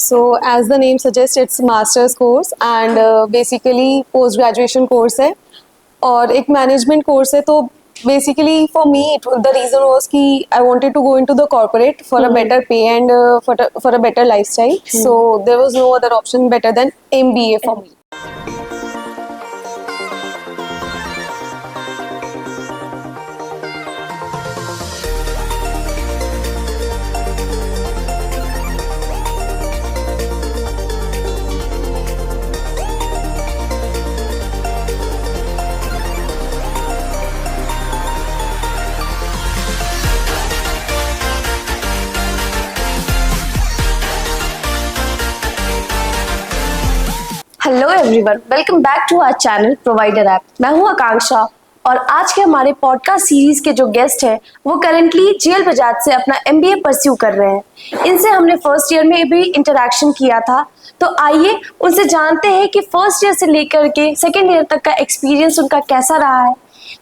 So as the name suggests, it's master's course and basically post graduation course है और एक management course है. तो basically for me the reason was कि I wanted to go into the corporate for a better pay and for a better lifestyle. So there was no other option better than MBA for me. Hello everyone, welcome back to our channel provider app. मैं हूं आकांक्षा और आज के हमारे podcast series के जो guest हैं वो करेंटली जीएल बजाज से अपना एमबीए परस्यू कर रहे हैं। इनसे हमने फर्स्ट ईयर में भी इंटरेक्शन किया था, तो आइए उनसे जानते हैं कि फर्स्ट ईयर से लेकर के सेकेंड ईयर तक का एक्सपीरियंस उनका कैसा रहा है,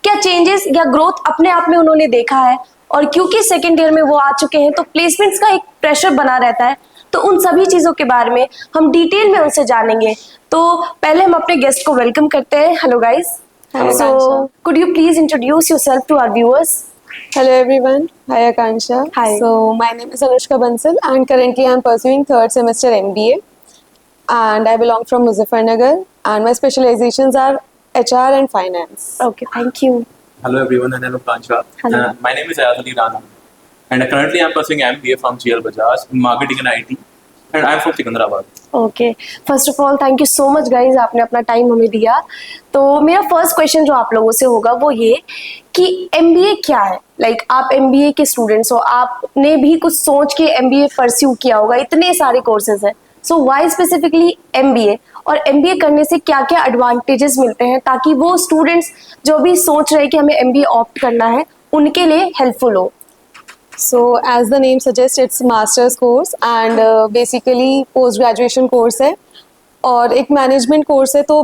क्या चेंजेस या ग्रोथ अपने आप में उन्होंने देखा है, और क्योंकि सेकेंड ईयर में वो आ चुके हैं तो प्लेसमेंट्स का एक प्रेशर बना रहता है। तो उन सभी चीज़ों के बारे में हम डिटेल में उनसे जानेंगे। तो पहले हम अपने गेस्ट को वेलकम करते हैं। Hello guys, so could you please introduce yourself to our viewers? Hello everyone. Hi Akansha. Hi. So my name is Anushka Bansal and currently I am pursuing third semester MBA and I belong from Muzaffarnagar and my specializations are HR and finance. Okay, thank you. Hello everyone, and I'm Akansha. Hello. My name is Ayazali Rana and currently I'm pursuing MBA from GL Bajaj in Marketing and IT and I'm from Secunderabad. Okay, first of all thank you so much guys, आपने अपना time हमें दिया। तो मेरा first question जो आप लोगों से होगा वो ये कि एमबीए क्या है। आप एमबीए के स्टूडेंट्स हो, आपने भी कुछ सोच के एमबीए परस्यू किया होगा, इतने सारे कोर्सेज हैं। सो व्हाई स्पेसिफिकली एमबीए, और एमबीए करने से क्या क्या एडवांटेजेस मिलते हैं ताकि वो स्टूडेंट्स जो भी सोच रहे हैं कि हमें एमबीए ऑप्ट करना है उनके लिए हेल्पफुल हो। So as the name suggests, it's master's course and basically post graduation course है और एक management course है. तो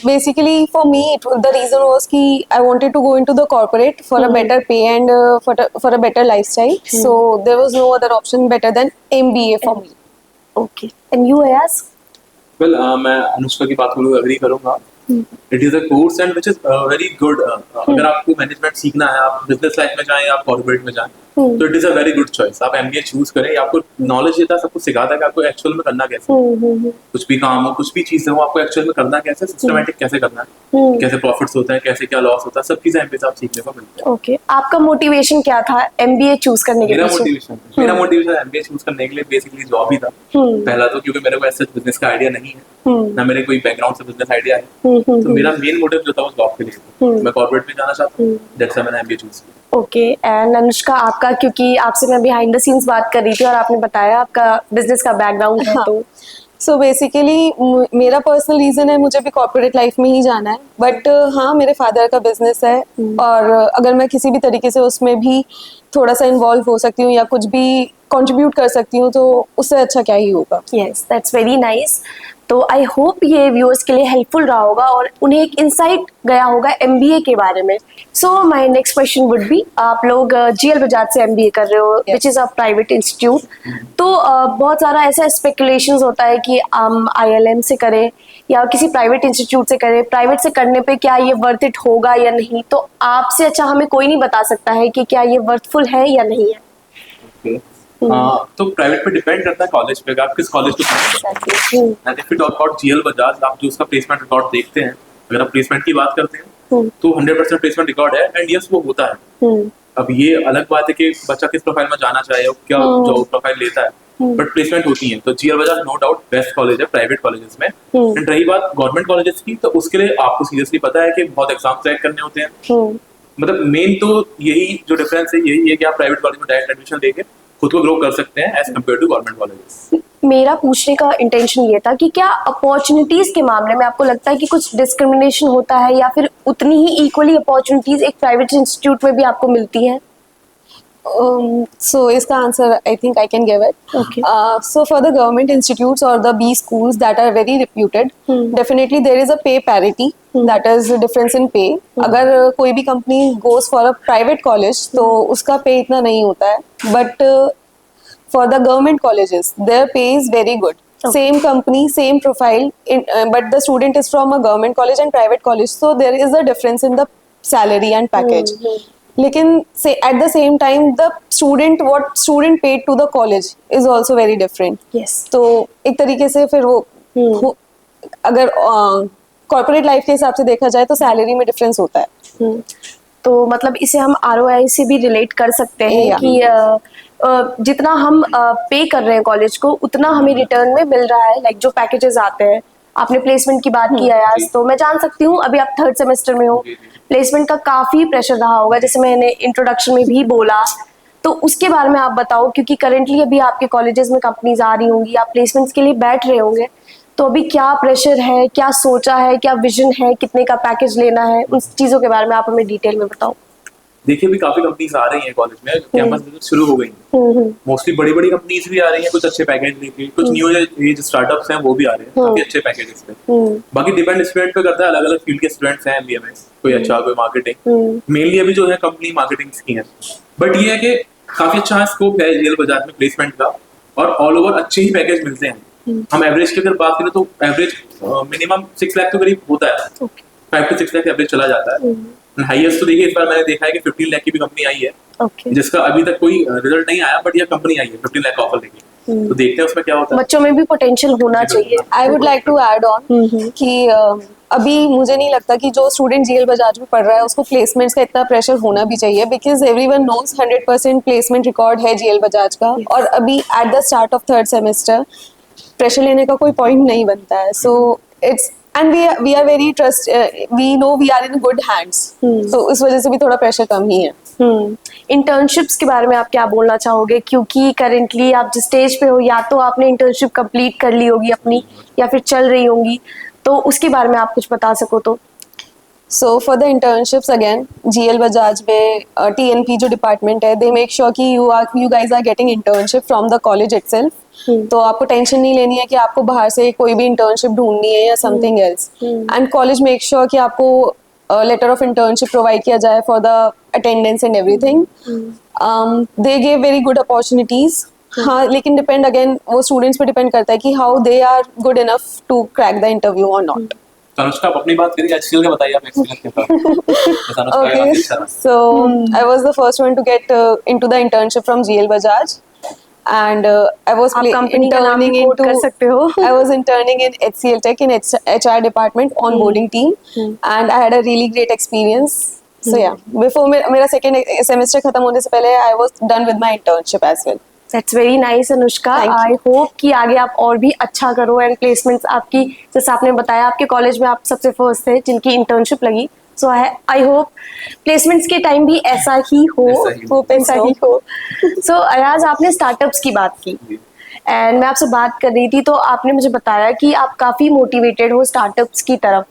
basically for me the reason was कि I wanted to go into the corporate for a better pay and for a better lifestyle. So there was no other option better than MBA for me. Okay, and you Ayaz? Well, मैं अनुष्का की बात को agree करूंगा। It is a course and which is very good. अगर आपको management सीखना है, आप बिजनेस लाइफ में जाएं, आप कॉर्पोरेट में जाएं, तो it is a very good choice. आप एमबीए चूज करें, आपको नॉलेज देता है, सब कुछ सिखाता है कि आपको एक्चुअल में करना कैसे है। कुछ भी काम हो, कुछ भी चीज हो, आपको एक्चुअल में करना कैसे, सिस्टमैटिक कैसे करना है, कैसे प्रॉफिट्स होता है, कैसे क्या लॉस होता है, सब चीजें एमबीए से आप सीखने को मिलती है। ओके, आपका मोटिवेशन क्या था एमबीए चूज करने के लिए? मेरा मोटिवेशन एमबीए चूज करने के लिए बेसिकली जॉब ही था। पहला तो क्योंकि मेरे को ऐसे बिजनेस का आइडिया नहीं है, ना मेरे कोई बैकग्राउंड से बिजनेस आइडिया है, तो मेरा मेन मोटिव जो था वो जॉब के लिए। मैं कॉर्पोरेट में जाना चाहता हूँ, दैट्स व्हाई मैंने एमबीए चूज किया। ओके, एंड अनुष्का आपका, क्योंकि आपसे मैं बिहाइंड द सीन्स बात कर रही थी और आपने बताया आपका बिजनेस का बैकग्राउंड है, तो सो बेसिकली मेरा पर्सनल रीज़न है, मुझे भी कॉर्पोरेट लाइफ में ही जाना है। बट हाँ, मेरे फादर का बिजनेस है और अगर मैं किसी भी तरीके से उसमें भी थोड़ा सा इन्वॉल्व हो सकती हूँ या कुछ भी कंट्रीब्यूट कर सकती हूँ तो उससे अच्छा क्या ही होगा। Yes, that's very nice. तो आई होप ये व्यूअर्स के लिए हेल्पफुल रहा होगा और उन्हें एक इंसाइट गया होगा एमबीए के बारे में। So my next question would be, आप लोग जीएल बजाज से एमबीए कर रहे हो, which is a private institute. तो बहुत सारा ऐसा स्पेकुलेशंस होता है कि हम आईएलएम से करें या किसी प्राइवेट इंस्टीट्यूट से करें, प्राइवेट से करने पे क्या ये वर्थ इट होगा या नहीं। तो आपसे अच्छा हमें कोई नहीं बता सकता है कि क्या ये वर्थफुल है या नहीं है। तो प्राइवेट पे डिपेंड करता है कॉलेज पे, आप किस कॉलेज को and if you talk about GL Bajaj, आप जो उसका प्लेसमेंट रिकॉर्ड देखते हैं, अगर आप प्लेसमेंट की बात करते हैं तो 100% प्लेसमेंट रिकॉर्ड है एंड यस वो होता है। अब ये अलग बात है कि बच्चा किस प्रोफाइल में जाना चाहे और क्या जॉब प्रोफाइल लेता है, बट प्लेसमेंट होती है। तो GL Bajaj no doubt best college है प्राइवेट कॉलेजेस में। एंड रही बात गवर्नमेंट कॉलेजेस की, तो उसके लिए आपको सीरियसली पता है कि बहुत एग्जाम क्रैक करने होते हैं। मतलब मेन तो यही जो डिफरेंस है यही है कि आप प्राइवेट कॉलेज में डायरेक्ट एडमिशन लेके खुद को ग्रो कर सकते हैं as compare to government colleges. मेरा पूछने का इंटेंशन ये था कि क्या अपॉर्चुनिटीज के मामले में आपको लगता है कि कुछ डिस्क्रिमिनेशन होता है या फिर उतनी ही इक्वली अपॉर्चुनिटीज एक प्राइवेट इंस्टीट्यूट में भी आपको मिलती है? So इसका answer I think I can give it. Okay. So for the government institutes or the B schools that are very reputed, definitely there is a pay parity. That is the difference in pay. अगर कोई भी company goes for a private college तो उसका pay इतना नहीं होता है. But for the government colleges, their pay is very good. same company, same profile, but the student is from a government college and private college, so there is a difference in the salary and package. लेकिन say at the same time the what student paid to the college is also very different. Yes. तो एक तरीके से फिर वो अगर corporate life के हिसाब से देखा जाए तो सैलरी में डिफरेंस होता है. तो मतलब इसे हम ROI से भी रिलेट कर सकते हैं Yeah. कि जितना हम पे कर रहे हैं कॉलेज को उतना हमें रिटर्न में मिल रहा है. लाइक जो पैकेजेस आते हैं, आपने प्लेसमेंट की बात की आयाज, तो मैं जान सकती हूँ अभी आप 3rd सेमेस्टर में हो, प्लेसमेंट का काफी प्रेशर रहा होगा, जैसे मैंने इंट्रोडक्शन में भी बोला. तो उसके बारे में आप बताओ, क्योंकि करेंटली अभी आपके कॉलेजेस में कंपनीज आ रही होंगी, आप प्लेसमेंट्स के लिए बैठ रहे होंगे, तो अभी क्या प्रेशर है, क्या सोचा है, क्या विजन है, कितने का पैकेज लेना है, उन चीजों के बारे में आप हमें डिटेल में बताओ. देखिए अभी काफी कंपनीज आ रही हैं कॉलेज में, कैंपस विजिट शुरू हो गई हैं. मोस्टली बड़ी बड़ी कंपनीज भी आ रही हैं कुछ अच्छे पैकेज लेके, कुछ न्यू एज स्टार्टअप्स हैं वो भी आ रहे हैं काफी अच्छे पैकेजेस पे. बाकी डिपेंड स्टूडेंट पे करता है, अलग अलग फील्ड के स्टूडेंट्स हैं MBA में, कोई अच्छा कोई मार्केटिंग. मेनली अभी जो है कंपनी मार्केटिंग की है, बट ये है कि काफी अच्छा स्कोप है जेएल बजाज में प्लेसमेंट का, और ऑल ओवर अच्छे ही पैकेज मिलते हैं. हम एवरेज की अगर बात करें तो एवरेज मिनिमम 6 लाख के करीब होता है. 5 to 6 लाख एवरेज चला जाता है. हाईएस्ट तो देखिए इस बार मैंने देखा है कि 15 लाख की भी कंपनी आई है, जिसका अभी तक कोई रिजल्ट नहीं आया, बट ये कंपनी आई है 15 लाख का ऑफर लेके. तो देखते हैं उसमें क्या होता है. बच्चों में भी पोटेंशियल होना चाहिए. I would like to add on कि अभी मुझे नहीं लगता कि जो स्टूडेंट जेएल बजाज में पढ़ रहा है उसको प्लेसमेंट्स का इतना प्रेशर होना भी चाहिए, because everyone knows 100% placement record है जेएल बजाज का. और अभी at the start of 3rd semester pressure लेने का कोई पॉइंट नहीं बनता है. So it's and we are very trust, we know we are in good hands, तो इस वजह से भी थोड़ा प्रेशर कम ही है. इंटर्नशिप्स के बारे में आप क्या बोलना चाहोगे, क्योंकि करेंटली आप जिस स्टेज पे हो, या तो आपने इंटर्नशिप कंप्लीट कर ली होगी अपनी, या फिर चल रही होंगी, तो उसके बारे में आप कुछ बता सको तो. So for the internships again, GL Bajaj में TNP जो डिपार्टमेंट है, they make sure कि you guys are getting internship from the college itself. तो आपको टेंशन नहीं लेनी है कि आपको बाहर से कोई भी इंटर्नशिप ढूंढनी है या something else. And college make sure कि आपको लेटर ऑफ इंटर्नशिप प्रोवाइड किया जाए for the attendance and everything. They give very good opportunities. हाँ, लेकिन डिपेंड अगेन वो स्टूडेंट्स पे डिपेंड करता है कि how they are good enough to crack the interview और नॉट. अनुष्का आप अपनी बात करिए, HCL का बताइए आप एक्सपीरियंस कैसा. Okay, so I was the first one to get into the internship from GL Bajaj, and I was आप कंपनी का नाम interning भी quote कर सकते हो. I was interning in HCL Tech in HR department onboarding team, and I had a really great experience. So yeah, before मेरा second semester खत्म होने से पहले I was done with my internship as well. That's very nice, Anushka. I hope कि आगे आप और भी अच्छा करो एंड प्लेसमेंट्स आपकी, जैसे आपने बताया आपके कॉलेज में आप सबसे फर्स्ट थे जिनकी इंटर्नशिप लगी. सो आई होप प्लेसमेंट्स के टाइम भी ऐसा ही हो. सो अयाज, आपने स्टार्टअप्स की बात की एंड मैं आपसे बात कर रही थी, तो आपने मुझे बताया कि आप काफी मोटिवेटेड हो स्टार्टअप्स की तरफ.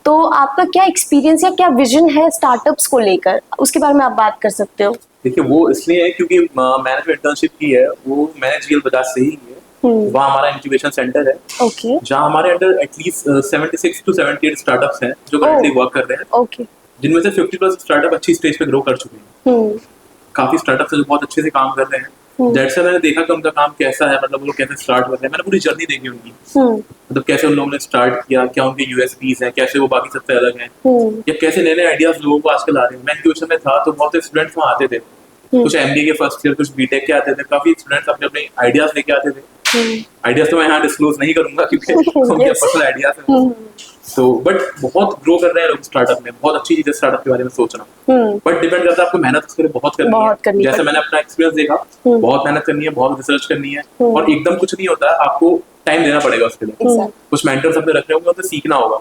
तो आपका क्या एक्सपीरियंस या क्या विजन है स्टार्टअप्स को लेकर, उसके बारे में आप बात कर सकते हो. देखिए वो इसलिए है क्योंकि मैंने जो इंटर्नशिप की है वो मैंने जीएल बजाज से ही की है. वहाँ हमारा इंक्यूबेशन सेंटर है, जहाँ हमारे अंडर एटलीस्ट 76 to 78 स्टार्टअप्स हैं जो करंटली वर्क कर रहे हैं, जिनमें से 50+ स्टार्टअप अच्छी स्टेज पे ग्रो कर चुके हैं. काफी स्टार्टअप्स हैं जो बहुत अच्छे से काम कर रहे हैं. दैट्स व्हाई मैंने देखा कि उनका काम कैसा है, मतलब वो लोग कैसे स्टार्ट करते हैं. मैंने पूरी जर्नी देखी उनकी, मतलब कैसे उन लोगों ने स्टार्ट किया, क्या उनके USPs हैं, कैसे वो बाकी सबसे अलग हैं, या कैसे नए नए आइडियाज लोगों को आजकल आ रहे हैं. मैं इंक्यूबेशन में था तो बहुत से स्टूडेंट्स वहाँ आते थे, कुछ MBA के फर्स्ट ईयर, कुछ BTech के आते थे. काफी स्टूडेंट्स अपने अपने आइडियाज लेके आते थे. आइडियाज तो मैं यहाँ डिस्क्लोज नहीं करूंगा क्योंकि उनके पर्सनल आइडियाज हैं. तो बट बहुत ग्रो कर रहे हैं लोग स्टार्टअप में, बहुत अच्छी चीज है स्टार्टअप के बारे में सोचना. बट डिपेंड करता है आपको मेहनत उसके लिए बहुत करनी है. जैसे मैंने अपना एक्सपीरियंस देखा, बहुत मेहनत करनी है, बहुत रिसर्च करनी है, और एकदम कुछ नहीं होता है. आपको टाइम देना पड़ेगा उसके लिए. कुछ मेंटर्स अपने रख रहे होंगे, उनसे सीखना होगा,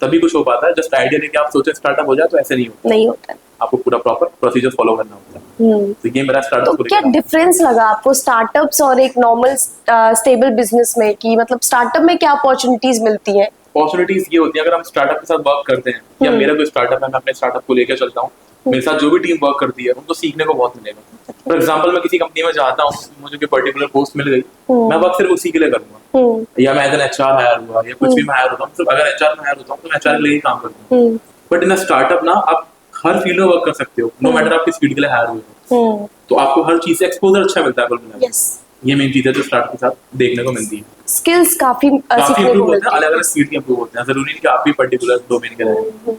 तभी कुछ हो पाता है. जस्ट आइडिया लेके आप सोचे स्टार्टअप हो जाए तो ऐसे नहीं होता. आपको पूरा प्रॉपर प्रोसीजर फॉलो करना होता है. तो ये मेरा स्टार्टअप. तो क्या डिफरेंस लगा आपको स्टार्टअप्स और एक नॉर्मल स्टेबल बिजनेस में, कि मतलब स्टार्टअप में क्या अपॉर्चुनिटीज मिलती है? अपॉर्चुनिटीज ये होती है अगर हम स्टार्टअप के साथ वर्क करते हैं, या मेरा कोई स्टार्टअप है, मैं अपने स्टार्टअप को लेकर चलता हूँ, मेरे साथ जो भी टीम वर्क करती है उनको सीखने को बहुत मिलेगा. फॉर एग्जाम्पल मैं किसी कंपनी में जाता हूँ, मुझे कोई पर्टिकुलर पोस्ट मिल गई, मैं वर्क सिर्फ उसी के लिए करूंगा. या मैं एज एन HR हायर हुआ, या कुछ भी मैं हायर होता हूँ, सिर्फ अगर HR में हायर होता हूँ तो मैं HR के लिए ही काम करता हूँ. बट इन स्टार्टअप ना आप हर फील्ड में वर्क कर सकते हो, नो मैटर आप किस फील्ड के लिए हायर हुए हो. तो आपको हर चीज से एक्सपोजर अच्छा मिलता है कुल मिलाकर. ये मेन चीज़ है जो स्टार्टअप के साथ देखने को मिलती है। स्किल्स काफी काफी सीखने इंप्रूव को होते हैं, मिलती अलग अलग फील्ड के इंप्रूव होते हैं, जरूरी नहीं कि आप भी पर्टिकुलर डोमेन के रहें।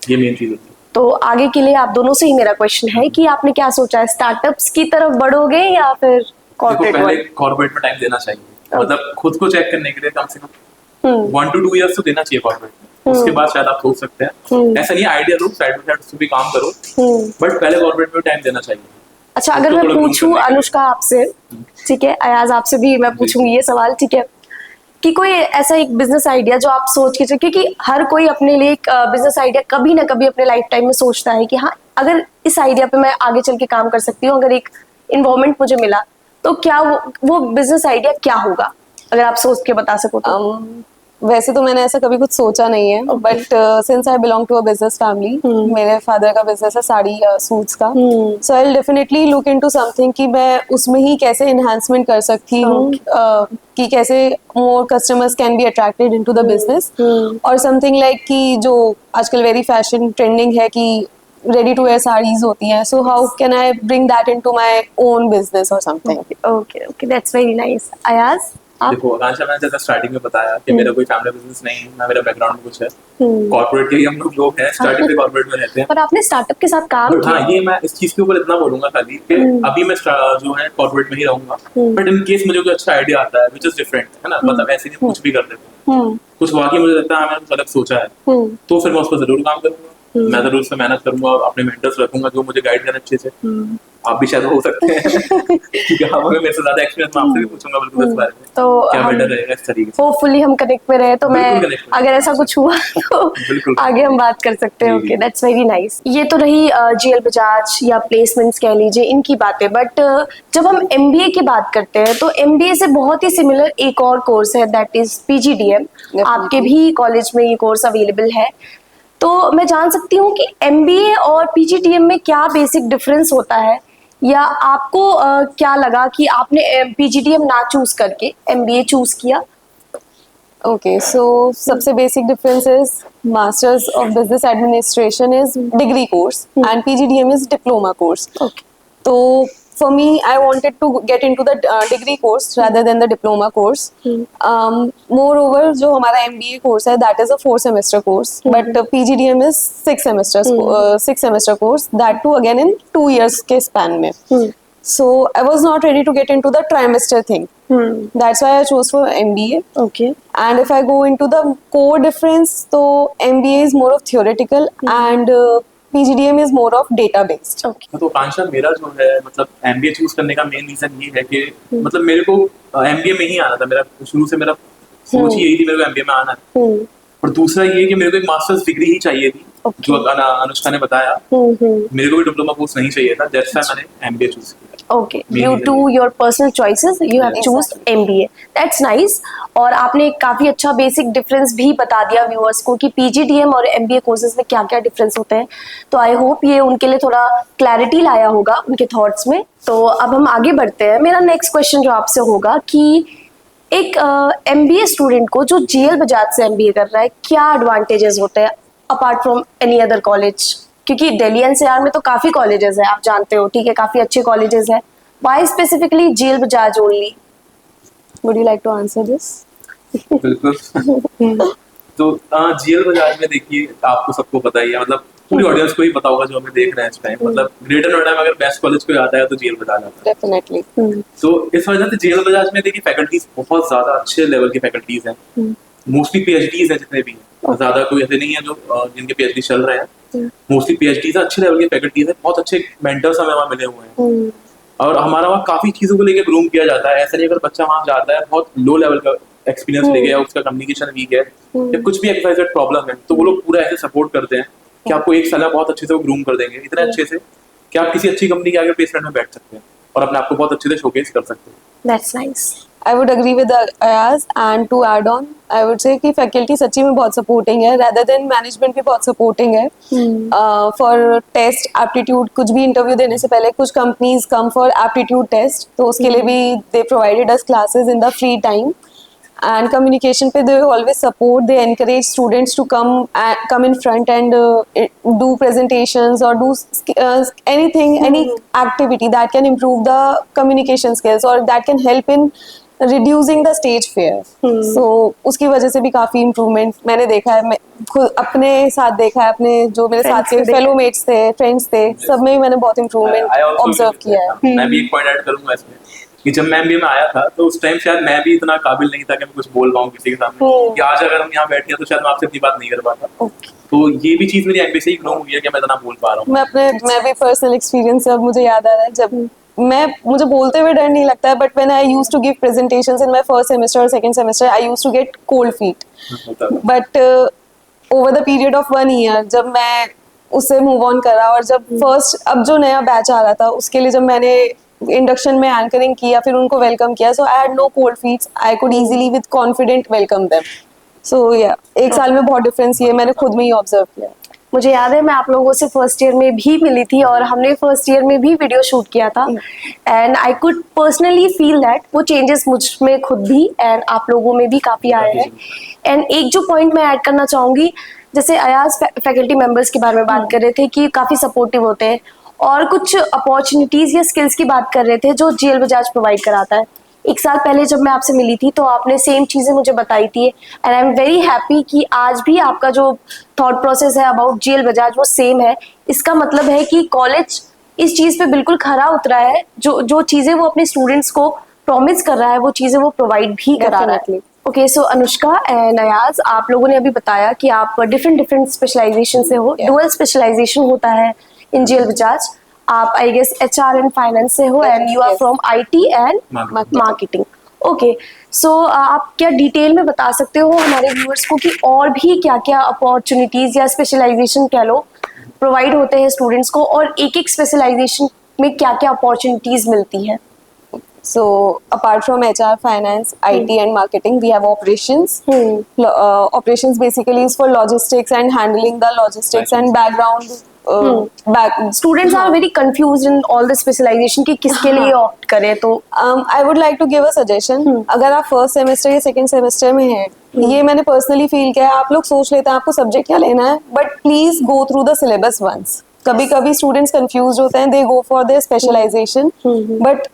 ये मेन चीज़ होती है। तो आगे के लिए आप दोनों से ही मेरा क्वेश्चन है कि आपने क्या सोचा है, स्टार्टअप्स की तरफ बढ़ोगे या फिर देखो कॉर्पोरेट पहले वर्ल्ड? कॉर्पोरेट में टाइम देना चाहिए, मतलब खुद को चेक करने के लिए कम से कम 1 to 2 years तो देना चाहिए कॉर्पोरेट में। उसके बाद शायद आप सोच सकते हैं। ऐसा नहीं idea low, side by side उसमें भी काम करो, बट पहले कॉर्पोरेट में टाइम देना चाहिए। अच्छा, अगर उसको मैं थोड़ा groom पूछूं करने के लिए। अनुष्का आपसे, ठीक है, अयाज आपसे भी मैं पूछूंगी ये सवाल, ठीक है, कि कोई ऐसा एक बिजनेस आइडिया जो आप सोच के चले, क्योंकि हर कोई अपने लिए एक बिजनेस आइडिया कभी ना कभी अपने लाइफ टाइम में सोचता है कि हाँ, अगर इस आइडिया पे मैं आगे चल के काम कर सकती हूँ, अगर एक इन्वायरमेंट मुझे मिला तो क्या वो बिजनेस आइडिया क्या होगा, अगर आप सोच के बता सको तो। वैसे तो मैंने ऐसा कभी कुछ सोचा नहीं है, but since I belong to a business family, मेरे फादर का बिजनेस है साड़ी सूट्स का, so I will definitely look into something कि मैं उसमें ही कैसे एनहांसमेंट कर सकती हूँ, कि कैसे more customers can be attracted into the business, और समथिंग लाइक कि जो आजकल वेरी फैशन ट्रेंडिंग है कि रेडी टू वेयर साड़ीज होती हैं, so how can I bring that into my own business और something. Okay okay, that's very nice. Ayaz आप? देखो आकांक्षा, मैंने जैसा स्टार्टिंग में बताया कि मेरा कोई फैमिली बिजनेस नहीं है, ना मेरा बैकग्राउंड में कुछ है, कॉर्पोरेट के ही हम लोग हैं, स्टार्टिंग से कॉर्पोरेट में रहते हैं। पर आपने स्टार्टअप के साथ काम बट हाँ, किया। ये मैं इस चीज के ऊपर इतना बोलूंगा खाली कि अभी मैं जो है कॉर्पोरेट में ही रहूंगा, बट इन केस मुझे कोई अच्छा आइडिया आता है विच इज डिफरेंट, है ना, मतलब ऐसे नहीं कुछ भी कर देता हूँ, कुछ वाकई मुझे लगता है मैंने कुछ अलग सोचा है, तो फिर मैं उस पर जरूर काम करूंगा। मैं जरूर उसमें मेहनत करूंगा, अपने मेंटर्स रखूंगा जो मुझे गाइड करें अच्छे से। आप भी शायद हो सकते हैं क्योंकि आप अगर मेरे से ज्यादा एक्सपीरियंस, मैं आपसे भी पूछूंगा बिल्कुल इस बारे में, तो क्या हम बेटर रहेगा इस तरीके से। होपफुली हम कनेक्ट में रहे, तो मैं बिल्कुल connect में अगर ऐसा कुछ हुआ तो बिल्कुल। आगे हम बात कर सकते हैं। जी, ओके, जी। That's very nice. ये तो रही जीएल बजाज या प्लेसमेंट्स कह लीजिए, इनकी बातें, बट जब हम एमबीए की बात करते हैं तो एमबीए से बहुत ही सिमिलर एक और कोर्स है, दैट इज पीजीडीएम। आपके भी कॉलेज में ये कोर्स अवेलेबल है, तो मैं जान सकती हूँ कि एमबीए और पीजीडीएम में क्या बेसिक डिफरेंस होता है, या आपको क्या लगा कि आपने पीजीडीएम ना चूज करके एमबीए चूज किया? Okay, so सबसे basic difference is Masters of Business Administration is degree course and PGDM is diploma course. Okay. So for me, I wanted to get into the degree course rather than the diploma course. Moreover, जो हमारा MBA course है, that is a 4-semester course, but PGDM is 6 semester course. That too again in 2 years के span में. So I was not ready to get into the trimester thing. That's why I chose for MBA. Okay. And if I go into the core difference, so MBA is more of theoretical and PGDM is more of data based. Okay. तो आकांक्षा, मेरा जो है मतलब MBA choose करने का main reason ये है कि मतलब मेरे को एमबीए में ही आना था, मेरा शुरू से मेरा सोच ही यही थी, मेरे को एमबीए में आना है। और दूसरा ये कि मेरे को एक मास्टर्स डिग्री ही चाहिए थी, जो अनुष्का ने बताया, मेरे को भी डिप्लोमा कोर्स नहीं चाहिए था, दैट्स व्हाई मैंने एमबीए चूज किया। Okay, due to your personal choices, you have choose MBA. That's nice. और आपने काफी अच्छा बेसिक डिफरेंस भी बता दिया व्यूअर्स को कि पीजीडीएम और एमबीए कोर्सेज में क्या क्या डिफरेंस होते हैं, तो आई होप ये उनके लिए थोड़ा क्लैरिटी लाया होगा उनके थॉट्स में। तो अब हम आगे बढ़ते हैं। मेरा नेक्स्ट क्वेश्चन जो आपसे होगा कि एक एमबीए स्टूडेंट को जो जीएल बजाज से एमबीए कर रहा है, क्या एडवांटेजेस होते हैं apart from any other college? क्योंकि दिल्ली एनसीआर में तो काफी कॉलेजेस हैं, आप जानते हो, ठीक है, काफी अच्छे कॉलेजेस हैं। Why specifically GL Bajaj only? Would you like to answer this? बिल्कुल। तो जीएल बजाज में देखिए, आपको सबको पता ही है, मतलब पूरी ऑडियंस को ही पता होगा जो हमें देख रहे हैं इस टाइम, मतलब ग्रेटर नोएडा में अगर बेस्ट कॉलेज कोई आता है तो जीएल बजाज आता है। Definitely. तो इस वजह से जीएल बजाज में देखिए फैकल्टीज बहुत ज्यादा अच्छे लेवल की फैकल्टीज हैं, मोस्टली पीएचडीज हैं जितने भी हैं, ज्यादा कोई ऐसे नहीं है जो जिनके पीएचडी चल रहे हैं, मोस्टली पीएचडीज हैं, अच्छे लेवल की फैकल्टीज हैं, बहुत अच्छे मेंटर्स हमें वहाँ मिले हुए हैं, और हमारा वहाँ काफी चीजों को लेकर ग्रूम किया जाता है। ऐसा नहीं अगर बच्चा वहाँ जाता है बहुत लो लेवल का एक्सपीरियंस ले गया, उसका कम्युनिकेशन वीक है या कुछ भी एक्सरसाइज प्रॉब्लम है, तो वो लोग पूरा ऐसे सपोर्ट करते हैं कि आपको 1 साल में बहुत अच्छे से वो ग्रूम कर देंगे, इतने अच्छे से कि आप किसी अच्छी कंपनी के आगे प्लेसमेंट में बैठ सकते हैं और अपने आप को बहुत अच्छे से शोकेस कर सकते हैं। That's nice. I would agree with Ayaz, and to add on, I would say कि फैकल्टी सच्ची में बहुत सपोर्टिंग है, rather than मैनेजमेंट भी बहुत सपोर्टिंग है। फॉर टेस्ट एप्टीट्यूड, कुछ भी इंटरव्यू देने से पहले कुछ companies come for aptitude test, तो उसके लिए भी they provided us classes in the free time, and communication पे they always support, they encourage students to come in front and do presentations or do anything, any activity that can improve the communication skills or that can help in reducing the stage fear. So उसकी वजह से भी काफी improvement मैंने देखा है, मैं खुद अपने साथ देखा है, अपने जो मेरे साथ के फेलो मेट्स थे, फ्रेंड्स थे, सब में ही मैंने बहुत improvement ऑब्जर्व किया है। मैं भी एक पॉइंट ऐड करूंगा इसमें कि जब मैं एमबीए में आया था तो उस टाइम शायद मैं भी इतना काबिल नहीं था कि मैं कुछ बोल पाऊँ किसी के सामने, कि आज अगर हम यहाँ बैठे हैं तो शायद मैं आपसे इतनी बात नहीं कर पाता। तो ये भी चीज मेरी एमबीए से ही ग्रो हुई है कि मैं इतना बोल पा रहा हूँ। मैं भी पर्सनल एक्सपीरियंस से अब मुझे याद आ रहा है, जब मुझे बोलते हुए डर नहीं लगता है, but when I used to give presentations in my first semester और second semester I used to get cold feet, but over the period of 1 year जब मैं उससे मूव ऑन करा और जब फर्स्ट अब जो नया बैच आ रहा था उसके लिए जब मैंने इंडक्शन में एंकरिंग किया, फिर उनको वेलकम किया, so I had no cold feets, I could easily with confident welcome them. So yeah एक साल में बहुत डिफरेंस ये मैंने खुद में ही ऑब्जर्व किया। मुझे याद है मैं आप लोगों से फर्स्ट ईयर में भी मिली थी और हमने फर्स्ट ईयर में भी वीडियो शूट किया था, and I could personally feel that वो चेंजेस मुझ में खुद भी एंड आप लोगों में भी काफ़ी आए हैं। एंड एक जो पॉइंट मैं ऐड करना चाहूँगी, जैसे अयाज फैकल्टी मेंबर्स के बारे में बात कर रहे थे कि काफ़ी सपोर्टिव होते हैं, और कुछ अपॉर्चुनिटीज़ या स्किल्स की बात कर रहे थे जो जीएल बजाज प्रोवाइड कराता है। एक साल पहले जब मैं आपसे मिली थी तो आपने सेम चीज़ें मुझे बताई थी, and I am very happy कि आज भी आपका जो थॉट प्रोसेस है अबाउट जीएल बजाज वो सेम है। इसका मतलब है कि कॉलेज इस चीज़ पे बिल्कुल खरा उतरा है, जो चीज़ें वो अपने स्टूडेंट्स को प्रॉमिस कर रहा है वो चीज़ें वो प्रोवाइड भी करा रहा है। Okay, so Anushka and Ayaz, आप लोगों ने अभी बताया कि आप डिफरेंट स्पेशलाइजेशन से हो, डुअल स्पेशलाइजेशन होता है इन जीएल बजाज। आप I guess HR and finance से हो and you are from IT and marketing. Okay, so आप क्या डिटेल में बता सकते हो हमारे व्यूअर्स को कि और भी क्या क्या अपॉर्चुनिटीज या स्पेशलाइजेशन कह लो प्रोवाइड होते हैं स्टूडेंट्स को, और एक एक स्पेशलाइजेशन में क्या क्या अपॉर्चुनिटीज मिलती हैं? So apart from HR, finance, IT and marketing, we have operations. Operations basically is for logistics and handling the logistics and background. Students are very confused in all the specialization कि किसके लिए opt करें, तो I would like to give a suggestion. अगर आप first semester या second semester में हैं, ये मैंने पर्सनली फील किया है, आप लोग सोच लेते हैं आपको सब्जेक्ट क्या लेना है, but please go through the syllabus once. कभी कभी स्टूडेंट्स कंफ्यूज होते हैं, they go for their specialisation, but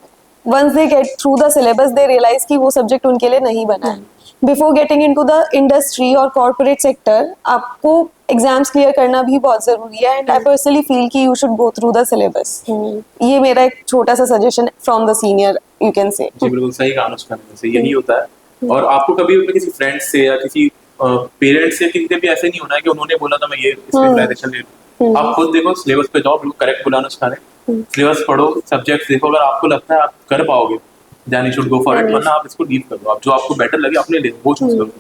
once they get through the syllabus they realize कि वो सब्जेक्ट उनके लिए नहीं बना है। Before getting into the industry और कॉर्पोरेट सेक्टर आपको एग्जाम्स क्लियर करना भी बहुत जरूरी है, एंड आई पर्सनली फील कि you should go through the syllabus. ये मेरा एक छोटा सा suggestion from the senior, you can say. जी बिल्कुल सही कहा अनुष्का ने, से यही होता है। और आपको कभी अपने किसी फ्रेंड से या किसी पेरेंट्स से किसी से भी ऐसे नहीं होना है कि उन्होंने बोला था मैं ये स्पेशलाइजेशन ले लूं। आप खुद देखो सिलेबस पे जाओ, बिल्कुल करेक्ट बोला अनुष्का ने, सिलेबस पढ़ो, सब्जेक्ट्स देखो, अगर आपको लगता है आप कर पाओगे then you should go for it, वरना आप इसको लीव कर दो। आप जो आपको बेटर लगे अपने लिए वो चूज करो।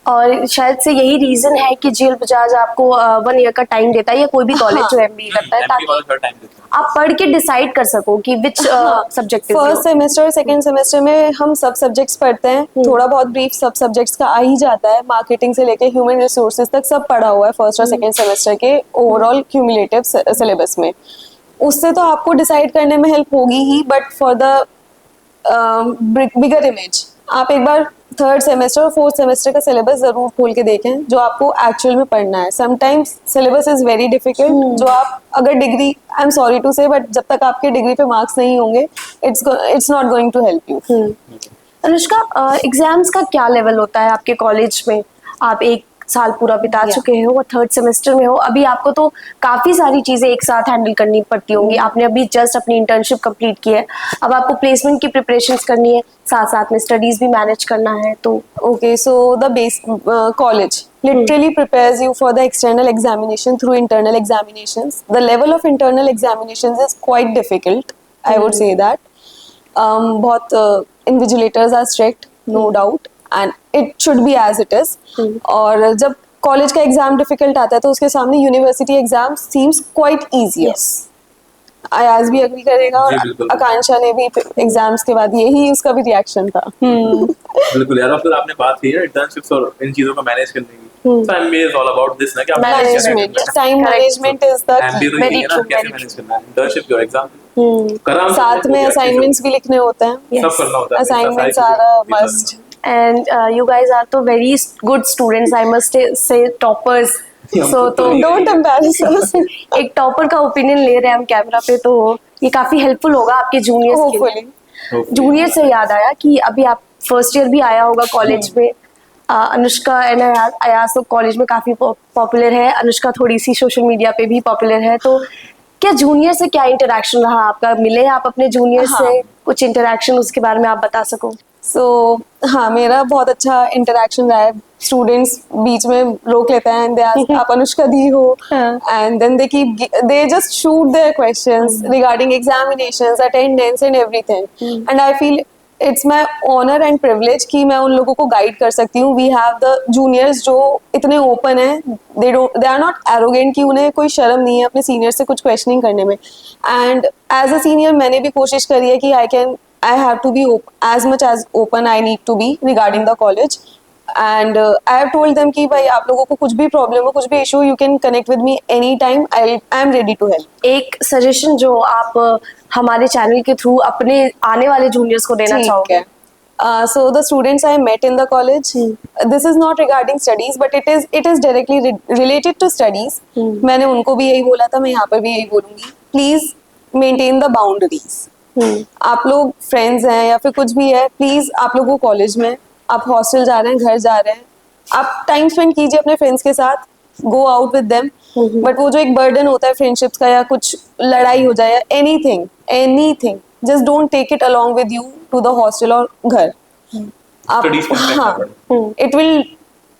और शायद से यही रीजन है कि जीएल बजाज आपको 1 ईयर का टाइम देता है, या कोई भी कॉलेज जो एमबीए करता है, ताकि आप पढ़ के डिसाइड कर सको कि विच सब्जेक्ट। फर्स्ट सेमेस्टर और सेकंड सेमेस्टर में हम सब सब्जेक्ट्स पढ़ते हैं, थोड़ा बहुत ब्रीफ सब सब्जेक्ट्स का आ ही जाता है, मार्केटिंग से लेके ह्यूमन रिसोर्सेज तक सब पढ़ा हुआ है फर्स्ट और सेकंड सेमेस्टर के ओवरऑल क्यूमुलेटिव सिलेबस में। उससे तो आपको डिसाइड करने में हेल्प होगी ही, but for the bigger image आप एक बार थर्ड सेमेस्टर और फोर्थ सेमेस्टर का सिलेबस जरूर खोल के देखें जो आपको एक्चुअल में पढ़ना है। Sometimes syllabus is very difficult, जो आप अगर degree, I am sorry to say, but जब तक आपके डिग्री पे मार्क्स नहीं होंगे it's not going to help you. Anushka, exams का क्या लेवल होता है आपके कॉलेज में? आप 1 साल पूरा बिता चुके हो और थर्ड सेमेस्टर में हो, अभी आपको तो काफी सारी चीजें एक साथ हैंडल करनी पड़ती होंगी। आपने अभी जस्ट अपनी इंटर्नशिप कंप्लीट की है, अब आपको प्लेसमेंट की प्रिपरेशंस करनी है, साथ साथ में स्टडीज भी मैनेज करना है। तो okay, so the base college literally prepares you for the external examination through internal examinations. The level of internal examinations is quite difficult, I would say that. बहुत invigilators are strict, no doubt, and it should be as it is. और जब college का exam difficult आता है तो उसके सामने university exam seems quite easier. Ayaz भी अग्री करेगा और आकांक्षा ने भी एग्जाम्स के बाद यही उसका भी रिएक्शन था। बिल्कुल यार, फिर आपने बात की है इंटर्नशिप्स और इन चीजों को मैनेज करने की, so MBA is all about this ना कि आप management, time management is the very true, कैसे मैनेज करना है इंटर्नशिप और एग्जाम। साथ में असाइनमेंट्स भी लिखने होते हैं, सब करना होता है, assignments are a must. and you guys are तो very good students, I must say toppers. So तो Don't embarrass us. एक टॉपर का ओपिनियन ले रहे हैं हम कैमरा पे, तो ये काफी हेल्पफुल होगा आपके जूनियर्स के लिए। Hopefully. जूनियर से याद आया कि अभी आप फर्स्ट ईयर भी आया होगा कॉलेज में, अनुष्का एंड अयास तो कॉलेज में काफी पॉपुलर है, अनुष्का थोड़ी सी सोशल मीडिया पे भी पॉपुलर है, तो क्या जूनियर से क्या इंटरेक्शन रहा आपका? मिले आप अपने जूनियर से? कुछ इंटरेक्शन उसके बारे में आप बता सको। हाँ, मेरा बहुत अच्छा इंटरेक्शन रहा है। स्टूडेंट्स बीच में रोक लेते हैं एंड दे आस्क आप अनुष्का दी हो, and then they just shoot their questions regarding examinations, attendance and everything, and I feel it's my honour and privilege कि मैं उन लोगों को गाइड कर सकती हूँ। वी हैव द जूनियर्स जो इतने ओपन है, दे आर नॉट एरोगेंट कि उन्हें कोई शर्म नहीं है अपने सीनियर से कुछ क्वेश्चनिंग करने में। एंड एज अ सीनियर मैंने भी कोशिश करी है कि I have to be as much as open I need to be regarding the college, and I have told them कि भाई आप लोगों को कुछ भी प्रॉब्लम हो, कुछ भी issue, you can connect with me anytime. I am ready to help. एक सजेशन जो आप हमारे चैनल के थ्रू अपने आने वाले जूनियर्स को देना चाहोगे? So the students I met in the college, this is not regarding studies, but it is directly related to studies. मैंने उनको भी यही बोला था, मैं यहाँ पर भी यही बोलूँगी, please maintain the boundaries. आप लोग फ्रेंड्स हैं या फिर कुछ भी है, प्लीज आप लोगों को कॉलेज में, आप हॉस्टल जा रहे हैं, घर जा रहे हैं, आप टाइम स्पेंड कीजिए अपने फ्रेंड्स के साथ, go out with them, but वो जो एक बर्डन होता है फ्रेंडशिप्स का, या कुछ लड़ाई हो जाए, anything just don't take it along with you to the hostel और घर। आप हाँ, it will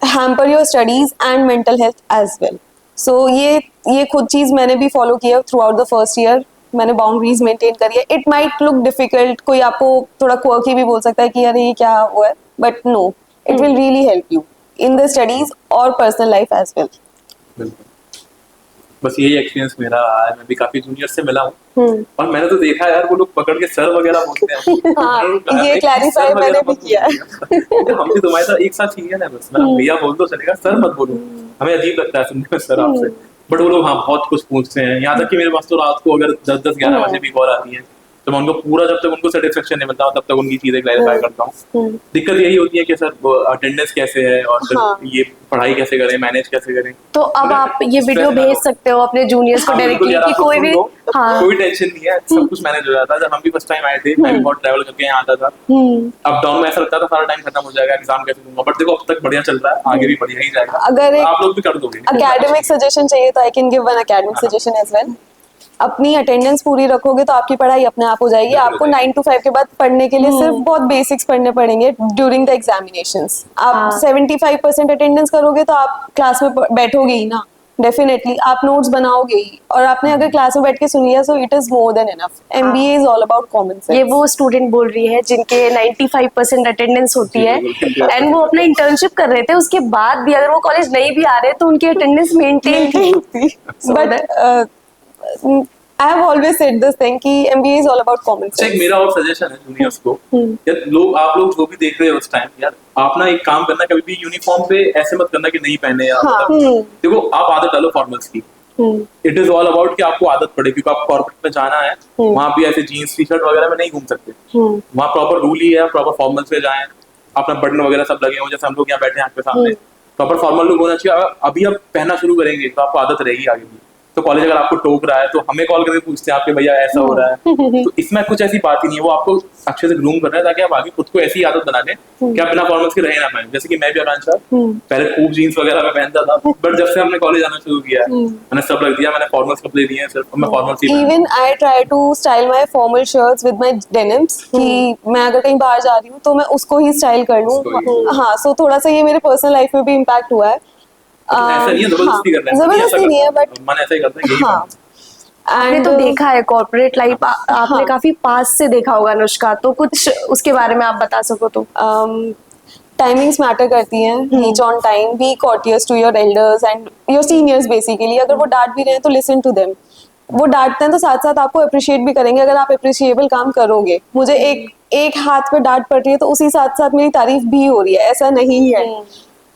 hamper your studies and mental health as well. So ये खुद चीज मैंने भी फॉलो किया throughout the first year. मैंने बाउंड्रीज मेंटेन करी है। इट माइट लुक डिफिकल्ट, कोई आपको थोड़ा क्वर्की भी बोल सकता है कि अरे ये क्या हुआ है, but no, it will really help you in the studies और पर्सनल लाइफ एज वेल। बिल्कुल, बस यही एक्सपीरियंस मेरा रहा है। मैं भी काफी जूनियर से मिला हूँ और मैंने तो देखा यार, वो लोग पकड़ के सर वगैरह बोलते हैं। हाँ, ये क्लैरिफाई मैंने भी किया है। हम भी तुम्हारे साथ एक साथ सीनियर है, बस मैं भैया बोल दो चलेगा, सर मत बोलो। हमें अजीब लगता है सुनने में सर आपसे, बट वो लोग हाँ बहुत कुछ पूछते हैं। यहाँ तक कि मेरे पास तो रात को अगर 10-11 बजे भी कॉल आती है तो मैं उनको पूरा, जब तक उनको सेटिस्फेक्शन नहीं मिलता तब तक उनकी चीजें क्लैरिफाई करता हूँ। दिक्कत यही होती है कि सर अटेंडेंस कैसे है और फिर ये पढ़ाई कैसे करें, मैनेज कैसे करें। तो अब आप ये वीडियो भेज सकते हो अपने जूनियर्स को डायरेक्टली कि कोई भी, हाँ, कोई टेंशन नहीं है, सब कुछ मैनेज हो जाता है। जब हम भी फर्स्ट टाइम आए थे, मैं भी बहुत ट्रैवल करके यहाँ आता था, अब डाउन में ऐसा लगता था सारा टाइम खत्म हो जाएगा, एग्जाम कैसे दूंगा, बट देखो अब तक बढ़िया चल रहा है, आगे भी बढ़िया ही जाएगा। अगर आप लोग भी कर दोगे। एकेडमिक सजेशन चाहिए तो I can give one academic suggestion as well. अपनी अटेंडेंस पूरी रखोगे तो आपकी पढ़ाई अपने आप हो जाएगी। आपको 9 to 5 के बाद पढ़ने के लिए सिर्फ बहुत बेसिक्स पढ़ने पड़ेंगे ड्यूरिंग द एग्जामिनेशंस। आप 75% अटेंडेंस करोगे तो आप क्लास में बैठोगे ही ना, डेफिनेटली आप नोट्स बनाओगे ही, और आपने अगर क्लास में बैठ के सुन लिया so it is more than enough. MBA is all about common sense. ये वो स्टूडेंट बोल रही है जिनके 95% अटेंडेंस होती है एंड वो अपना इंटर्नशिप कर रहे थे, उसके बाद भी अगर वो कॉलेज नहीं भी आ रहे तो उनकी अटेंडेंस मेंटेन थी। But I have always said this thing कि MBA is all about common sense. एक मेरा और सजेशन है जूनियर्स को, यार लोग, आप लोग जो भी देख रहे हो उस टाइम, यार आप ना एक काम करना, कभी भी यूनिफॉर्म पे ऐसे मत करना कि नहीं पहने या देखो आप आदत डालो फॉर्मल्स की। इट इज ऑल अबाउट कि आपको आदत पड़े, क्योंकि आपको कॉर्पोरेट में जाना है, वहाँ भी ऐसे जीन्स टी शर्ट वगैरह में नहीं घूम सकते। वहाँ प्रॉपर रूल ही है, प्रॉपर फॉर्मल्स पे जाएं, अपना बटन वगैरह सब लगे हो, जैसे हम लोग यहाँ बैठे हैं आपके सामने, प्रॉपर फॉर्मल लुक होना चाहिए। अभी आप पहनना शुरू करेंगे तो आपको आदत रहेगी आगे भी। तो कॉलेज अगर आपको टोक रहा है तो हमें कॉल करके पूछते हैं आपके भैया ऐसा हो रहा है, तो इसमें कुछ ऐसी बात ही नहीं है। वो आपको अच्छे से ग्रूम कर रहा है ताकि आप आगे खुद को ऐसी आदत बना लें कि आप बिना फॉर्मल्स के रह ना पाए। जैसे कि मैं भी आकांक्षा पहले खूब जीन्स वगैरह में पहनता था, बट जब से हमने कॉलेज आना शुरू किया है मैंने सब रख दिया, मैंने फॉर्मल्स कपड़े दिए हैं, सिर्फ मैं फॉर्मल्स ही। Even I try to style my formal shirts with my denims कि मैं अगर कहीं बाहर जा रही हूँ तो मैं उसको ही स्टाइल कर लूँ। हाँ, सो थोड़ा सा ये मेरे पर्सनल लाइफ में भी इम्पैक्ट हुआ है। ऐसा नहीं है जबरदस्ती करना है, जबरदस्ती नहीं है, बट मन ऐसा ही करता है, यही हाँ। आपने तो देखा है कॉर्पोरेट लाइफ, आपने काफी पास से देखा होगा अनुष्का, तो कुछ उसके बारे में आप बता सको तो। टाइमिंग्स मैटर करती हैं, reach on time, be courteous to your elders and your seniors basically. अगर वो डांट भी रहे हैं तो लिसन टू देम। वो डांटते हैं तो साथ साथ आपको अप्रिशिएट भी करेंगे अगर आप अप्रिशिएबल काम करोगे। मुझे एक हाथ पे डांट पड़ रही है तो उसी साथ साथ मेरी तारीफ भी हो रही है, ऐसा नहीं है।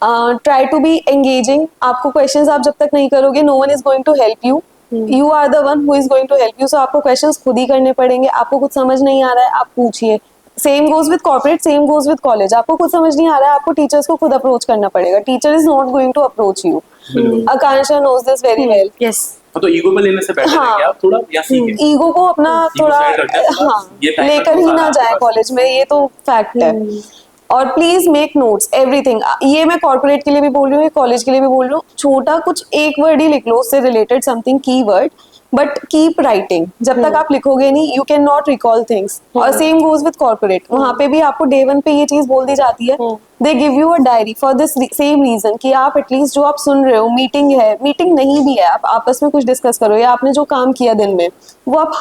Try to be engaging. आपको क्वेश्चंस आप जब तक नहीं करोगे, no one is going to help you, you are the one who is going to help you. So आपको क्वेश्चंस खुद ही करने पड़ेंगे। आपको कुछ समझ नहीं आ रहा है, आप पूछिए। Same goes with corporate, same goes with college. आपको कुछ समझ नहीं आ रहा है, आपको टीचर्स को खुद अप्रोच करना पड़ेगा. Teacher is not going to approach you. Akanksha knows this very well. Yes. हाँ, तो ईगो पे लेने से बेटर है कि आप थोड़ा या सीखें. ईगो को अपना Ego थोड़ा side रख दें, हाँ ये time लेकर में ही तो ना सारा जाए आपके पास कॉलेज में, ये तो फैक्ट है. और प्लीज मेक नोट्स एवरीथिंग. ये मैं कॉर्पोरेट के लिए भी बोल रही हूँ, कॉलेज के लिए भी बोल रही हूँ. छोटा कुछ एक वर्ड ही लिख लो उससे रिलेटेड, समथिंग की वर्ड, बट कीप राइटिंग. जब तक आप लिखोगे नहीं, you can not recall things. और सेम गोज विद कॉर्पोरेट. वहाँ पे भी आपको डे वन पे ये चीज बोल दी जाती है. They give you a diary for this same reason कि आप एटलीस्ट जो आप सुन रहे हो, मीटिंग है, मीटिंग नहीं भी है, आप आपस में कुछ डिस्कस करो, या आपने जो काम किया दिन में वो आप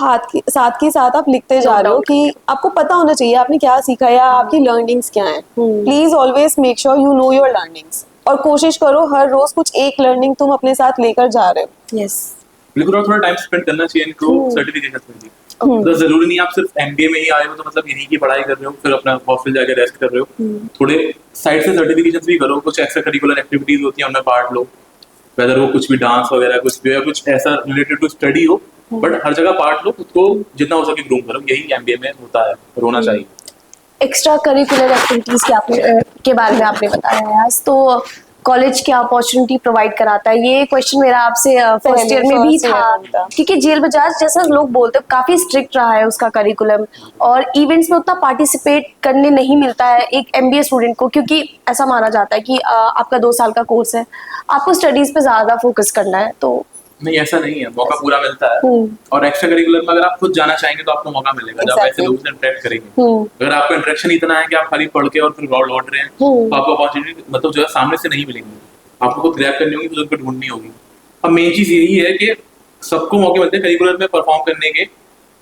साथ के साथ आप लिखते जा रहे हो कि आपको पता होना चाहिए आपने क्या सीखा या आपकी लर्निंग्स क्या है. Please always make sure you know your learnings. और कोशिश करो हर रोज कुछ एक लर्निंग तुम अपने साथ लेकर जा रहे हो. यस. बिल्कुल. और थोड़ा टाइम स्पेंड करना चाहिए इनको सर्टिफिकेशन में भी. तो जरूरी नहीं आप सिर्फ एमबीए में ही आए हो तो मतलब यहीं की पढ़ाई कर रहे हो, फिर अपना हॉस्टल जाके रेस्ट कर रहे हो. थोड़े साइड से सर्टिफिकेशंस भी करो. कुछ एक्स्ट्रा करिकुलर एक्टिविटीज होती हैं, उनमें पार्ट लो. वेदर वो कुछ भी डांस वगैरह कुछ भी या कुछ ऐसा रिलेटेड टू स्टडी हो, बट हर जगह पार्ट लो. खुद को जितना हो सके ग्रूम करो. यही एमबीए में होता है, होना चाहिए. एक्स्ट्रा करिकुलर एक्टिविटीज के बारे में आपने बताया है आज, तो कॉलेज क्या अपॉर्चुनिटी प्रोवाइड कराता है, ये क्वेश्चन मेरा आपसे फर्स्ट ईयर में भी first year था. में था. क्योंकि जेल बजाज जैसा लोग बोलते हैं काफी स्ट्रिक्ट रहा है उसका करिकुलम, और इवेंट्स में उतना पार्टिसिपेट करने नहीं मिलता है एक एमबीए स्टूडेंट को, क्योंकि ऐसा माना जाता है कि आपका 2 साल का कोर्स है, आपको स्टडीज पे ज्यादा फोकस करना है. तो नहीं, ऐसा नहीं है. मौका पूरा मिलता है. और एक्स्ट्रा करिकुलर में अगर आप खुद जाना चाहेंगे तो आपको मौका मिलेगा जब ऐसे लोगों से इंटरेक्ट करेंगे. अगर आपका इंटरेक्शन इतना है कि आप खाली पढ़ के और फिर लौट रहे हैं, तो आपको अपॉर्चुनिटी मतलब जो है सामने से नहीं मिलेंगी. आपको खुद ग्रैब करनी होगी, खुद उनको ढूंढनी होगी. अब मेन चीज यही है कि सबको मौके मिलते हैं करिकुलर में परफॉर्म करने के.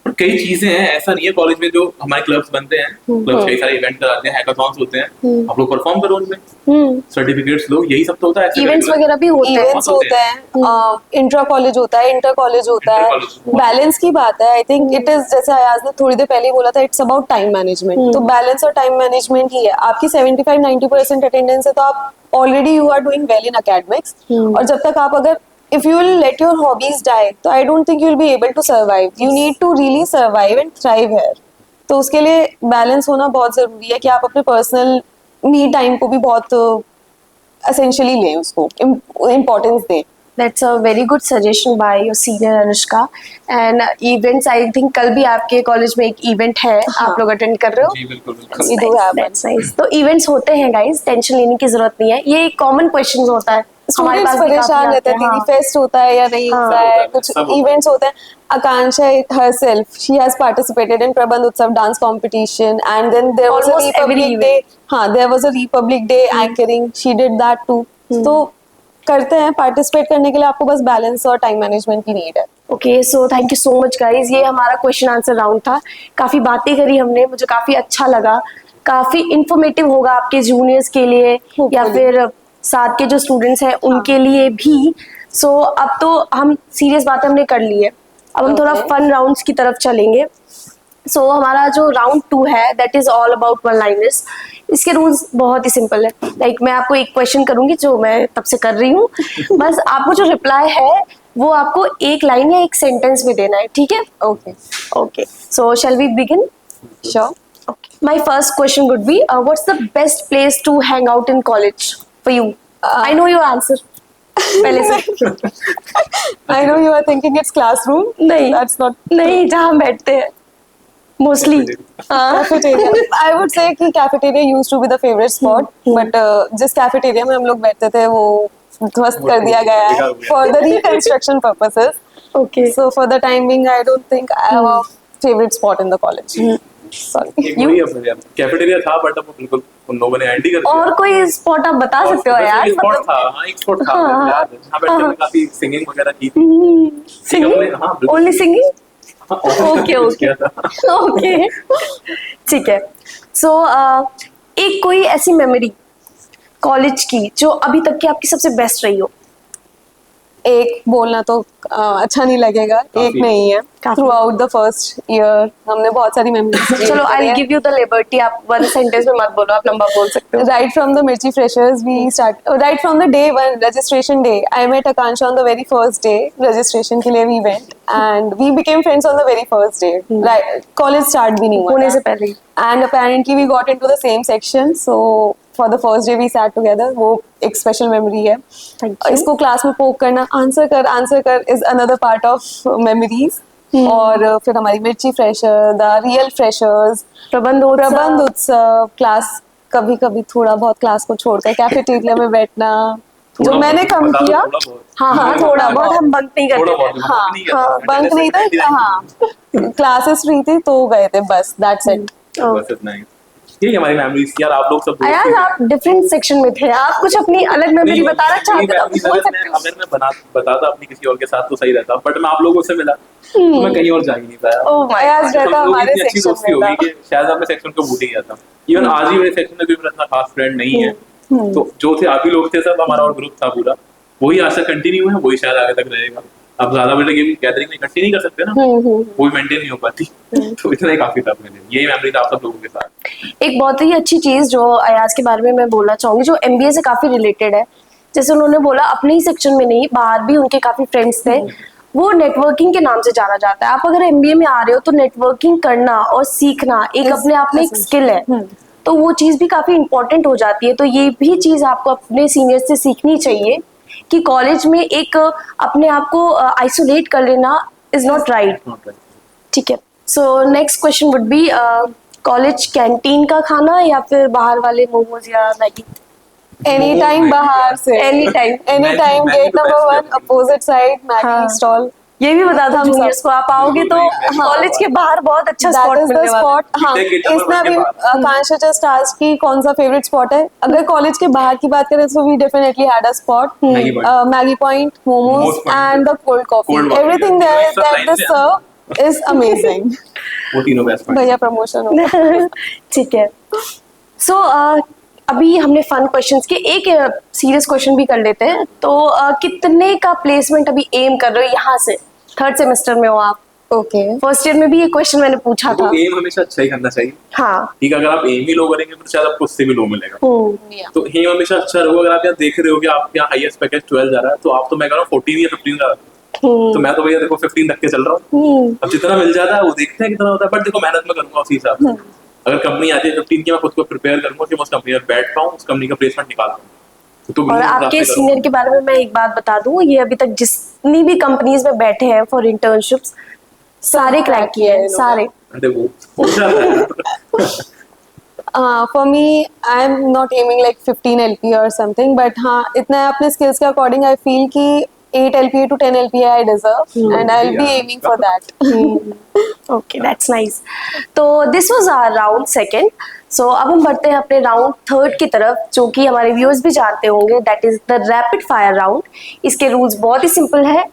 और कई चीजें हैं, ऐसा नहीं है कॉलेज में जो हमारे क्लब्स बनते हैं, क्लब्स कई सारे इवेंट कराते हैं, हैकाथॉन्स होते हैं, आप लोग परफॉर्म करो उनमें, सर्टिफिकेट्स लो, यही सब तो होता है. इवेंट्स वगैरह भी होते हैं. इवेंट्स होते हैं, इंट्रा कॉलेज होता है, इंटर कॉलेज होता है. Inter-college. बैलेंस की बात है. आई थिंक इट इज, जैसे अयाज ने थोड़ी देर पहले ही बोला था, इट्स अबाउट टाइम मैनेजमेंट. तो बैलेंस और टाइम मैनेजमेंट ही है. आपकी 75-90% अटेंडेंस है तो आप already you are doing well in academics. और जब तक आप अगर if you will let your hobbies die, तो I don't think you will be able to survive. You need to really survive and thrive here. तो उसके लिए balance होना बहुत जरूरी है कि आप अपने पर्सनल मी टाइम को भी बहुत essentially लें, उसको इम्पोर्टेंस दें. That's a very good suggestion by your senior Anushka. And events, I think कल भी आपके कॉलेज में एक इवेंट है, आप लोग अटेंड कर रहे हो. जी बिल्कुल बिल्कुल. We do have one. That's nice. तो इवेंट्स होते हैं गाइस, टेंशन लेने की जरूरत नहीं है. ये कॉमन क्वेश्चन होता है. हमारे स्टूडेंट्स पास भी काफी परेशान रहते आते हैं हैं. कि फेस्ट होता है या नहीं होता है. होता है, कुछ सब होता है. इवेंट्स होते हैं. Akansha herself, she has participated in Prabandh Utsav dance competition, and then there was a Almost every Republic Day. हाँ, there was a Republic Day anchoring. She did that too. तो करते हैं. पार्टिसिपेट करने के लिए आपको बस बैलेंस और टाइम मैनेजमेंट की नीड है. Okay, so thank you so much guys. ये हमारा क्वेश्चन आंसर राउंड था. काफी बातें करी हमने, मुझे काफी अच्छा लगा. काफी इंफॉर्मेटिव होगा आपके जूनियर्स के लिए या फिर साथ के जो स्टूडेंट्स हैं उनके लिए भी. सो अब तो हम सीरियस बातें हमने कर ली है, अब हम थोड़ा फन राउंड्स की तरफ चलेंगे. सो हमारा जो राउंड 2 है that is all about one liners. इसके रूल्स बहुत ही सिंपल है. लाइक मैं आपको एक क्वेश्चन करूंगी जो मैं तब से कर रही हूँ. बस आपको जो रिप्लाई है वो आपको एक लाइन या एक सेंटेंस में देना है. ठीक है? Okay okay, so shall we begin? Sure. Okay. My first question would be, what's the best place to hang out in college for you? I know your answer. पहले से. I know you are thinking it's classroom. नहीं. That's not. नहीं, जहाँ हम बैठते हैं. Mostly. Cafeteria. I would say कि cafeteria used to be the favorite spot, but जिस cafeteria में हम लोग बैठते थे वो ध्वस्त कर दिया गया है for the reconstruction purposes. Okay. So for the time being, I don't think I have a favorite spot in the college. Sorry. एक वही अपने कैफेटेरिया था, बट अब बिल्कुल उन लोगों ने एंटी कर दिया. और कोई स्पॉट आप बता सकते हो यार? स्पॉट था. हाँ, एक स्पॉट था. हाँ. याद है. जहाँ बैठ के हमने काफी सिंगिंग वगैरह की थी. Singing? हाँ, बिल्कुल. Only singing? हाँ, ओके कुछ किया था. ओके, ठीक है. सो एक कोई ऐसी मेमोरी कॉलेज की जो अभी तक की आपकी सबसे बेस्ट रही हो. एक बोलना तो अच्छा नहीं लगेगा, एक काफी। नहीं है। काफी। Through out the first year हमने बहुत सारी मेमोरीज चलो I give you the liberty, आप वन सेंटेंस में मत बोलो, आप लंबा बोल सकते हो। Right from the Mirchi Freshers, we start. Right from the day one, registration day, I met Akansha on the very first day. Registration के लिए we went, and we became friends on the very first day. Right, college start भी नहीं हुआ होने था. से पहले ही। And apparently we got into the same section. So for the first day we sat together. वो एक special memory है. Thank you. इसको क्लास में पोक करना, आंसर कर is another part of memories. और फिर हमारी मिर्ची फ्रेशर, द रियल फ्रेशर्स, प्रबंध उत्सव, क्लास कभी कभी थोड़ा बहुत क्लास को छोड़कर कैफेटेरिया में बैठना, जो थोड़ा मैंने बहुत, कम बता दो किया। थोड़ा बहुत। हाँ थोड़ा बहुत, हम बंक नहीं थोड़ा करते बहुत, थे। हाँ नहीं किया हाँ था। बंक नहीं था, हाँ क्लासेस फ्री थी तो गए थे बस, दैट्स इट। बस इतना ही। ये हमारी मेमोरीज यार, आप लोग सब यार आप डिफरेंट सेक्शन में थे, आप कुछ अपनी अलग मेमोरी बताना चाहते हो, memories बोल अगर सकते हो। अगर मैं बताता अपनी किसी और के साथ तो सही रहता, बट मैं आप लोगों से मिला तो मैं कहीं और जा ही नहीं पाया। ओह माय आज गॉड। रहता हम लोग हमारे इतनी अच्छी सेक्शन दोस्ती में होगी था। कि शायद अपने सेक्शन को भूल ही गया था। इवन आज ही मेरे सेक्शन में कोई मेरा इतना खास फ्रेंड नहीं है, तो जो थे आप ही लोग थे, सब हमारा और ग्रुप था पूरा, वही आज तक कंटिन्यू है, वही शायद आगे तक रहेगा। अब ज्यादा बड़े गेम गैदरिंग में इकट्ठी नहीं कर सकते ना, वो मेंटेन नहीं हो पाती, तो इतना ही काफी था अपने लिए। यही मेमोरी था आप सब लोगों के साथ। एक बहुत ही अच्छी चीज जो अयाज के बारे में मैं बोलना चाहूंगी, जो एमबीए से काफी रिलेटेड है, जैसे उन्होंने बोला अपने ही सेक्शन में नहीं, बाहर भी उनके काफी फ्रेंड्स थे, वो नेटवर्किंग के नाम से जाना जाता है। आप अगर एमबीए में आ रहे हो तो नेटवर्किंग करना और सीखना एक अपने आप में एक स्किल है, तो वो चीज भी काफी इंपॉर्टेंट हो जाती है। तो ये भी चीज आपको अपने सीनियर से सीखनी चाहिए कि कॉलेज में एक अपने आप को आइसोलेट कर लेना इज नॉट राइट। ठीक है, so next question would be, college canteen का खाना या फिर बाहर वाले मोमोज या मैगी? एनी टाइम बाहर से, एनी टाइम मैगी गेट तो नंबर best 1 है। अपोजिट साइड मैगी हाँ। स्टॉल। ये भी बता दो Thumbs up. जूनियर्स को, आप आओगे तो बिल्कुल, हाँ। कॉलेज के बाहर बहुत अच्छा That स्पॉट is the मिलने वाला है। spot. हाँ, Take it इसमें number अभी one के आकांक्षा just asked कि कौन सा फेवरेट स्पॉट है। अगर कॉलेज के बाहर की बात करें तो we definitely had a spot. Maggie Point. Maggie Point, momos Momos point. and the cold coffee. Cold coffee, Everything yeah. there सब that line they से serve is amazing. वो तीनों बेस्ट भैया प्रमोशन हो। ठीक है, सो अभी हमने फन क्वेश्चंस के, एक सीरियस क्वेश्चन भी कर लेते हैं। तो कितने का प्लेसमेंट अभी एम कर रहे हो यहाँ से? थर्ड सेमेस्टर में हो आप, ओके फर्स्ट ईयर में भी ये क्वेश्चन मैंने पूछा था। तो एम हमेशा अच्छा ही करना चाहिए। हाँ। ठीक है, अगर आप एम ही लो करेंगे तो शायद आपको उससे भी लो मिलेगा। तो एम हमेशा अच्छा रहो। अगर आप यहाँ देख रहे हो कि आप यहाँ हाईएस्ट पैकेज 12 जा रहा है, तो आप तो मैं कह रहा हूँ 14 या 15 का, तो मैं तो भैया देखो 15 तक के चल रहा हूँ। अब जितना मिल जाता है वो देखते हैं कितना होता है, बट देखो मेहनत में करूंगा उसी हिसाब से। अगर कंपनी आती है 15 की, मैं खुद को प्रिपेयर करूंगा कि मैं उस कंपनी में बैठ पाऊँ, उस कंपनी का प्लेसमेंट निकाल पाऊँ। तो और आपके सीनियर के बारे में मैं एक बात बता दूं, ये अभी तक जितनी भी कंपनीज में बैठे हैं फॉर इंटर्नशिप्स, सारे क्रैक किए हैं, सारे। अरे वो हो जाता है। For me, I'm not aiming like 15 LPA or something, but हाँ इतना है अपने skills के according I feel कि 8 LPA to 10 LPA I deserve and I'll be Yeah. aiming for that. Okay, that's nice. तो this was our round second. So अब हम बढ़ते हैं अपने राउंड थर्ड की तरफ, जो कि हमारे व्यूअर्स भी जानते होंगे, that is the rapid fire round. इसके रूल्स बहुत ही सिंपल है।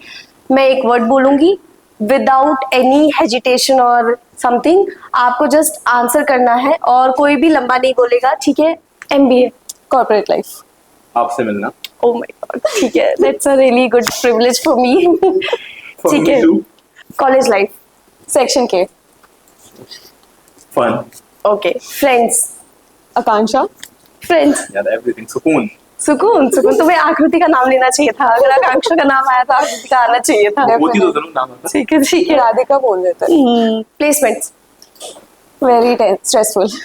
मैं एक वर्ड बोलूंगी, विदाउट एनी हेजिटेशन और समथिंग आपको जस्ट आंसर करना है, और कोई भी लंबा नहीं बोलेगा, ठीक है? MBA, Corporate life. आपसे मिलना। ओह माय गॉड, ठीक है, that's a really good privilege for me. ठीक है, college life, Section K. Fun okay, friends, Akansha. Friends, यार, एवरीथिंग सुकून। सुकून, सुकून। तुम्हें आकृति का नाम लेना चाहिए था, अगर आकांक्षा का नाम आया तो आकृति का आना चाहिए था। वो थी तो जरूर नाम आता। ठीक है, ठीक है। Radhika बोल देते हैं। Placements, Very stressful.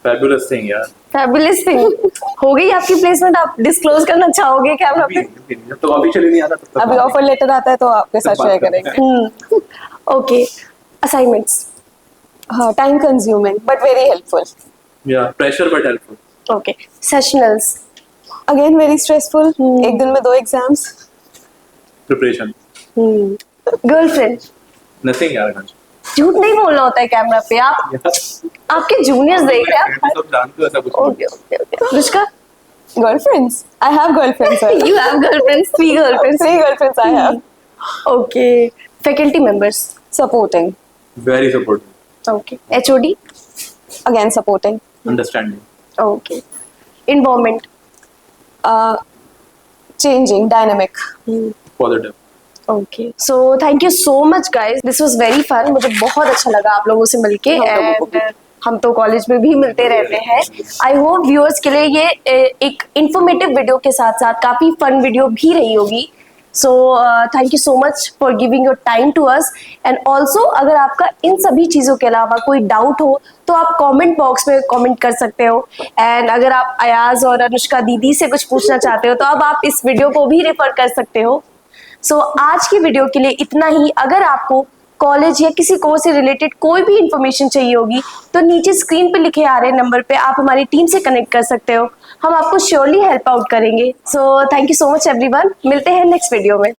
Fabulous thing यार। Fabulous thing. हो गई आपकी प्लेसमेंट, आप डिस्क्लोज करना चाहोगे कैमरा पे? जब तो अभी चली नहीं आता तब तक अभी ऑफर लेटर आता है तो आपके साथ बात शेयर करते करेंगे। ओके, असाइनमेंट्स, हाँ, time consuming but very helpful. Yeah pressure but helpful. Okay, sessionals, again very stressful. एक दिन में 2 एग्जाम्स। प्रिपरेशन। गर्लफ्रेंड। नथिंग यार। झूठ नहीं बोलना होता है कैमरा पे। आप आपके जूनियर्स देख रहे हैं। सब जानते हो ऐसा कुछ okay okay okay. Ruchika, girlfriends? I have girlfriends. Sir. you have girlfriends, 3 girlfriends. 3 girlfriends I have. Okay, faculty members. Supporting. Very supportive. Okay, HOD. Again supporting. Understanding. Okay, environment. Changing, dynamic. Positive. Okay, so thank you so much guys, this was very fun. मुझे बहुत अच्छा लगा आप लोगों से मिलके, and हम तो कॉलेज में भी मिलते रहते हैं। आई होप व्यूअर्स के लिए ये एक इंफॉर्मेटिव वीडियो के साथ साथ काफी फन वीडियो भी रही होगी। So thank you so much for giving your time to us, and also अगर आपका इन सभी चीज़ों के अलावा कोई डाउट हो तो आप कमेंट बॉक्स में कमेंट कर सकते हो। एंड अगर आप अयाज और अनुष्का दीदी से कुछ पूछना चाहते हो तो अब आप इस वीडियो को भी रेफर कर सकते हो। सो आज की वीडियो के लिए इतना ही। अगर आपको कॉलेज या किसी कोर्स से रिलेटेड कोई भी इंफॉर्मेशन चाहिए होगी तो नीचे स्क्रीन पे लिखे आ रहे नंबर पे आप हमारी टीम से कनेक्ट कर सकते हो। हम आपको श्योरली हेल्प आउट करेंगे। सो thank you so much everyone, मिलते हैं नेक्स्ट वीडियो में।